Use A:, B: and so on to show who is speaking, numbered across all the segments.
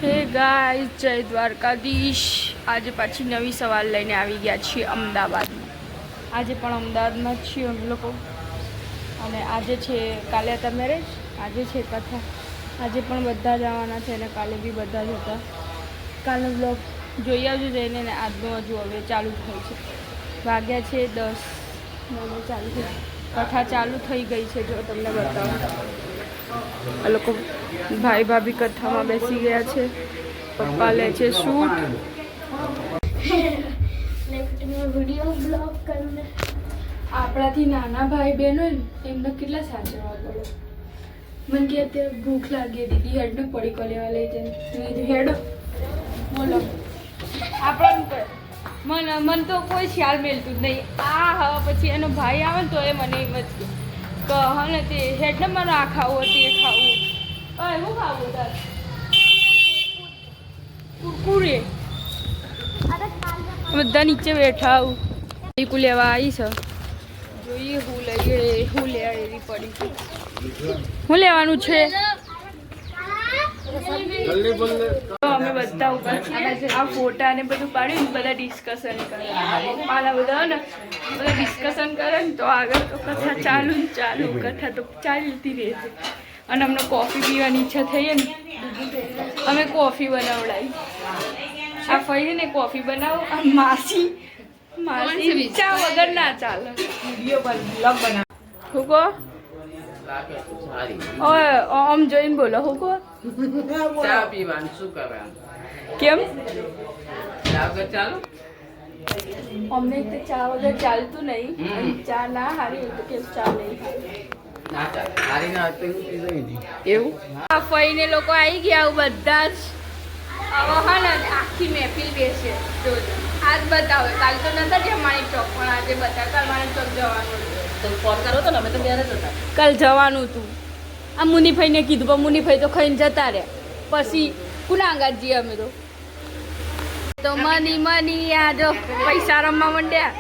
A: હે ગાઈસ, જય દ્વારકાધીશ। આજે પાછી નવી સવાલ લઈને આવી ગયા છીએ અમદાવાદમાં। આજે પણ અમદાવાદમાં જ છીએ અમે લોકો અને આજે છે, કાલે હતા મેરેજ, આજે છે કથા। આજે પણ બધા જવાના છે અને કાલે બી બધા જ હતા। કાલનો બ્લોગ જોઈ આવજો જઈને ને આજનો હજુ હવે ચાલુ થાય છે। વાગ્યા છે 10 ચાલુ થઈ, કથા ચાલુ થઈ ગઈ છે। જો તમને બતાવું, આ લોકો ભાઈ ભાભી કથામાં બેસી ગયા છે। પપ્પા લે છે શૂટ। આપણાથી નાના ભાઈ બહેન હોય ને એમને કેટલા સાચવવા પડે। મને કે અત્યારે ભૂખ લાગી, દીદી હેડ ને પડીકો લેવા લઈ જાય। હેડો બોલો, આપણને મન તો કોઈ ખ્યાલ મેળતું જ નહીં। આ હવે પછી એનો ભાઈ આવે ને તો એ મને એમ જ કે હા ને તે હેડ ને મને આ ખાવું તે ખાવું। શું ખાવું તારે? કુરકુરે। બધા નીચે બેઠા આવું પડીકું લેવા આવી છે। જોઈએ હું લઈએ, હું લે એવી પડી। શું લેવાનું છે? અમે બધા ઉપર આ ફોટા ને બધું પાડ્યું ને બધા ડિસ્કશન કરે। પપ્પાના બધા ને બધા ડિસ્કશન કરે ને તો આગળ તો કથા ચાલુ ને ચાલુ, કથા તો ચાલતી રહેશે। અને અમને કોફી પીવાની ઈચ્છા થઈ ને અમે કોફી બનાવડાવી। આ ફઈ ને કોફી બનાવો, આ માસી ચા વગર ના ચાલે। હું કહો ઓમ જોઈને બોલો, હું કહો
B: ચા પીવાનું શું કરવાનું?
A: કેમ
B: ચાલો
A: અમને તો ચા વગર ચાલતું નહીં। ચા ના હારી હોય તો કેમ ચા નહીં એવું? આ ફઈને લોકો આવી ગયા બધા જ। હવે હા ને આખી મહેફિલ બેસે। આજ બતાવે, કાલ તો નતા જ માણેક ચોક, પણ આજે બતાવે। કાલ માણેક ચોક જવાનું
B: તો ફોન કરો તો ને, અમે તો ત્યારે જ હતા।
A: કાલ જવાનું હતું। આ મુનીભાઈને કીધું પણ મુનીભાઈ તો ખાઈને જતા રહ્યા। પછી કુના આંગાત જઈએ અમે તો મની આ જો પૈસા રમવા માંડ્યા।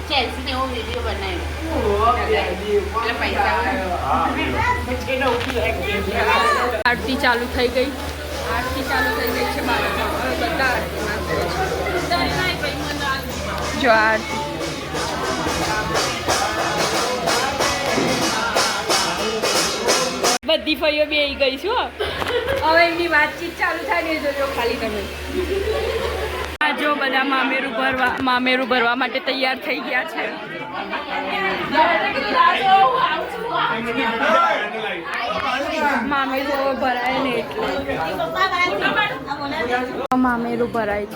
B: ચેલ્સી એવો વિડીયો બનાવ્યો।
A: આરતી ચાલુ થઈ ગઈ, આરતી ચાલુ થઈ ગઈ છે બાળકમાં। હવે બધા આરતીમાં જો આરતી બધી ફઈઓ બે ગઈ છું। હવે એમની વાતચીત ચાલુ થાય ને જોજો ખાલી તમે। આ જો બધા મામેરું ભરવા માટે તૈયાર થઈ ગયા છે। મામેરું ભરાય ને એટલે મામેરું ભરાય છે।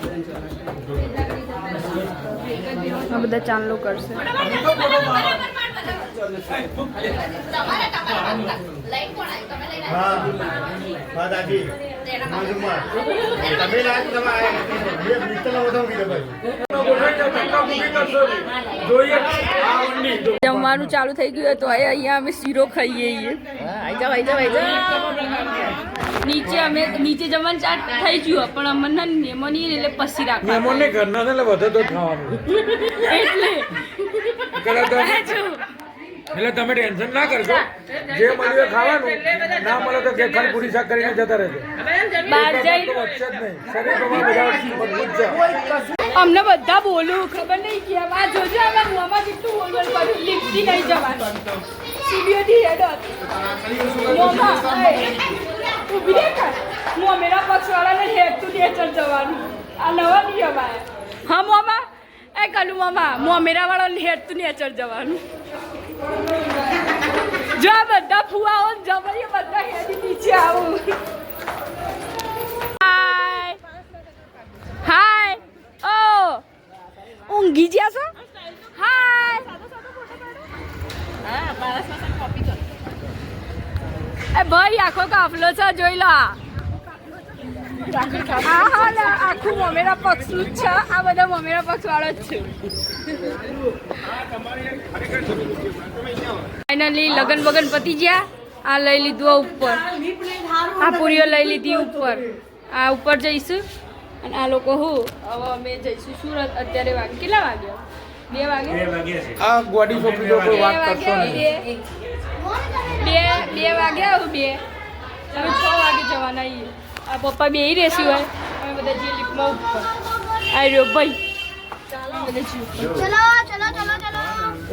A: આ બધા ચાંદલો કરશે। જમવાનું ચાલુ થઈ ગયું તો અહીંયા અમે શીરો ખાઈએ છીએ। નીચે જમવાનું ચાટ થઈ ગયું પણ અમને મેમોની એટલે પછી રાખવા
C: મેમોને ઘરના ને વધે તો ખાવાનું એટલે તમે ટેન્શન ના કરશો। જે મળ્યું ખાવાનું, ના મળે તો ઘેર પૂરી શાક કરીને જતા રહેજો।
A: બહાર જઈ અમને બધા બોલું ખબર નહીં કે આ જોજો આમાં મોમાં કેટલું બોલવું પડ્યું। લિફ્ટી નહીં જવાનું, સીડીઓથી હેડ મોમાં ઊભી દેખા મોમેરા પક્ષવાળાને હેડતું નેચર જવાનું। આ નવા નિયમ આવ્યા। હા મોમાં એ કલું મોમાં મોમેરા વાળાને હેડતું નેચર જવાનું। જો આ બધા ફુવાઓ જબરી બધા હેડી નીચે આવું। હાય ઓ ઊંઘી ગયા છો? હાય એ ભાઈ આખો કાફલો છે, જોઈ લો। આખું મમેરા પક્ષ નું જ છે। આ બધા મમેરા પક્ષ વાળો જ છે। ફાઇનલી લગન બગન પતી ગયા। આ લઈ લીધું ઉપર, આ પૂરીઓ લઈ લીધી ઉપર। આ ઉપર જઈશું અને આ લોકો હું હવે અમે જઈશું સુરત। અત્યારે કેટલા વાગ્યા? 2 વાગ્યા।
C: આ ગોડી છોકરી લોકો વાત કરશો નહીં।
A: 2 વાગ્યા 2 અમે 6 વાગે જવાના છીએ. આ પપ્પા બેહી રહેશે હોય અમે બધા જે લિફ્ટમાં ઉપર આ રહ્યો ભાઈ બધા છીએ ઉપર.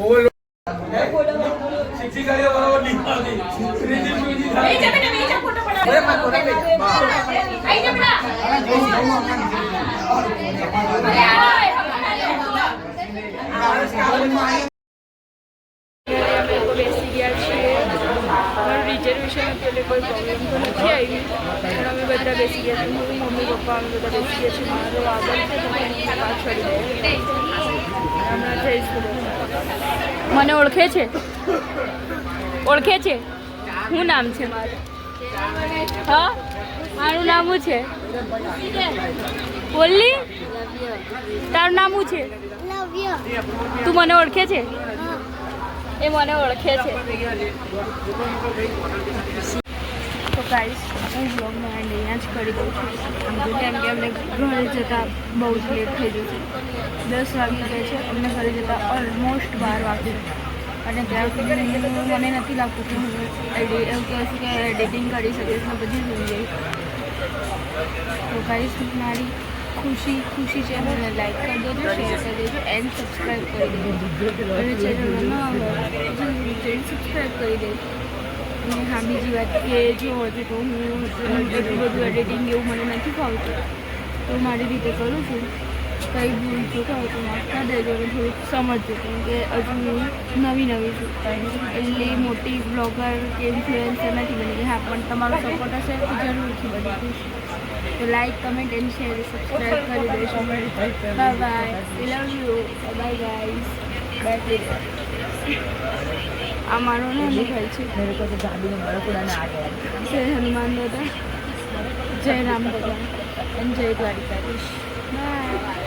C: ઓવરલોડ શિક્ષિકાએ બરાબર નીકળી ત્રીજી બીજી
A: અમે લોકો બેસી ગયા છીએ. મારું રિઝર્વેશન હતું એટલે કોઈ પ્રોબ્લેમ તો નથી આવી પણ અમે બધા બેસી ગયા છીએ. હું મમ્મી પપ્પા અમે બધા બેસી ગયા છીએ. મારો આગળ છે તો પાછળ હમણાં જઈશું. મને ઓળખે છે ઓળખે છે શું નામ છે મારું? હા મારું નામ શું છે? બોલી તારું નામ શું છે? તું મને ઓળખે છે? એ મને ઓળખે છે. તો ગાઈસ હું બ્લોગનો એન્ડ અહીંયા જ કરી દઉં છું. કેમ કે અમને ઘરે જતાં બહુ જ લેટ થઈ ગયું છે. 10 વાગી ગયા છે. અમને ઘરે જતાં ઓલમોસ્ટ 12 વાગ્યું અને ત્યાં સુધી મને નથી લાગતું કે હું એવું કહેશું કે એડિટિંગ કરી શકીશ ને બધી ભૂલી જઈશ. તો ગાઈસ મારી ખુશી છે. મને લાઈક કરી દેજો, શેર કરી દેજો એન્ડ સબસ્ક્રાઈબ કરી દેજો. અને ચેનલમાં ન આવે તો સબસ્ક્રાઈબ કરી દેજો. અને હા બીજી વાત કે જો હજુ તો હું એટલું બધું એડિટિંગ એવું મને નથી ફાવતું તો મારી રીતે કરું છું. કંઈ ભૂલ ચૂક હોય તો માફ કરી દેજો અને થોડુંક સમજજો કેમ કે હજુ હું નવી છું. એટલી મોટી બ્લોગર કે ઇન્ફ્લુએન્સર નથી બની ગઈ. હા પણ તમારો સપોર્ટ હશે તો જરૂરથી બની જઈશ. તો like comment and share subscribe કરી દેજો. Bye bye, love you, bye guys. Bye. આ મારો નાનો ભાઈ છે. જય હનુમાન દાદા, જય રામ ભગવાન અને જય દ્વારિકાધીશ. બાય.